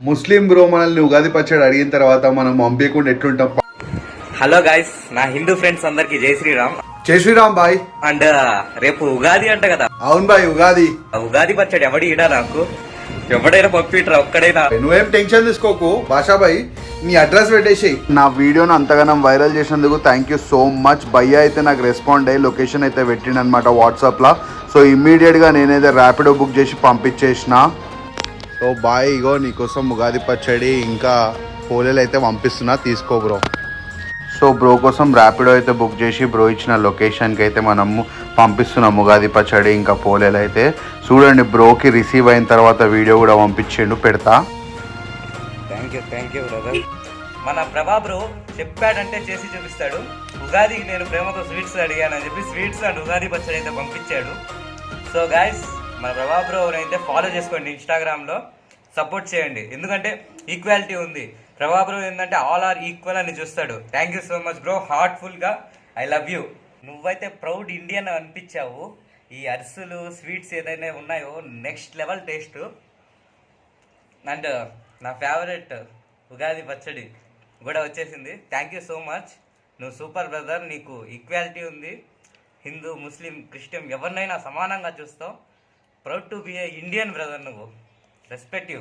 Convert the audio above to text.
ముస్లిం bro మనల్ని ఉగాది పచ్చడి అడిగిన తర్వాత మనం పంపించకుండా ఎట్లుంటాం. హలో గైస్, నా హిందూ ఫ్రెండ్స్ అందరికి జై శ్రీరామ్. జై శ్రీరామ్ బాయ్. అండ్ రేపు ఉగాది అంట కదా. అవును బాయ్, ఉగాది. ఉగాది పచ్చడి ఎవడి ఇడా నాకు ఎవడైనా పంపిట్రా ఒక్కడైనా. నువ్వేం టెన్షన్ తీసుకోకు బాషాబాయ్, నీ అడ్రస్ పెట్టేసి. నా వీడియోను అంతగానం వైరల్ చేసినందుకు థ్యాంక్ యూ సో మచ్. భయ్య అయితే నాకు రెస్పాండ్ అయ్యి లొకేషన్ అయితే పెట్టిండనమాట వాట్సాప్లో. సో ఇమ్మీడియట్గా నేనైతే ర్యాపిడో బుక్ చేసి పంపించేసిన. సో బాయ్, ఇగో నీకోసం ఉగాది పచ్చడి ఇంకా పోలేలు అయితే పంపిస్తున్నా, తీసుకో బ్రో. సో బ్రో కోసం ర్యాపిడో అయితే బుక్ చేసి బ్రో ఇచ్చిన లొకేషన్కి అయితే మనము పంపిస్తున్నాం ఉగాది పచ్చడి ఇంకా పోలేలు అయితే. చూడండి, బ్రోకి రిసీవ్ అయిన తర్వాత వీడియో కూడా పంపించిండు, పెడతా. Thank you brother. మన ప్రభా బ్రో చెప్పాడంటే చేసి చూపిస్తాడు. ఉగాదికి నేను ప్రేమతో స్వీట్స్ అడిగానని చెప్పి స్వీట్స్ అండ్ ఉగాది పచ్చడి అయితే పంపించాడు. సో గాయస్, మన ప్రభా బ్రో అయితే ఫాలో చేసుకోండి, ఇన్స్టాగ్రామ్లో సపోర్ట్ చేయండి. ఎందుకంటే ఈక్వాలిటీ ఉంది. ప్రభా బ్రో ఏంటంటే ఆల్ ఆర్ ఈక్వల్ అని చూస్తాడు. Thank you so much bro, హార్ట్ఫుల్గా ఐ లవ్ యూ. నువ్వైతే ప్రౌడ్ ఇండియన్ అనిపించావు. ఈ అరిసెలు స్వీట్స్ ఏదైనా ఉన్నాయో నెక్స్ట్ లెవెల్ టేస్ట్. అండ్ నా ఫేవరెట్ ఉగాది పచ్చడి కూడా వచ్చేసింది. Thank you so much. నువ్వు సూపర్ బ్రదర్, నీకు ఈక్వాలిటీ ఉంది. హిందూ ముస్లిం క్రిస్టియన్ ఎవరినైనా సమానంగా చూస్తావు. Proud to be a Indian brother. నువ్వు రెస్పెక్ట్ యూ.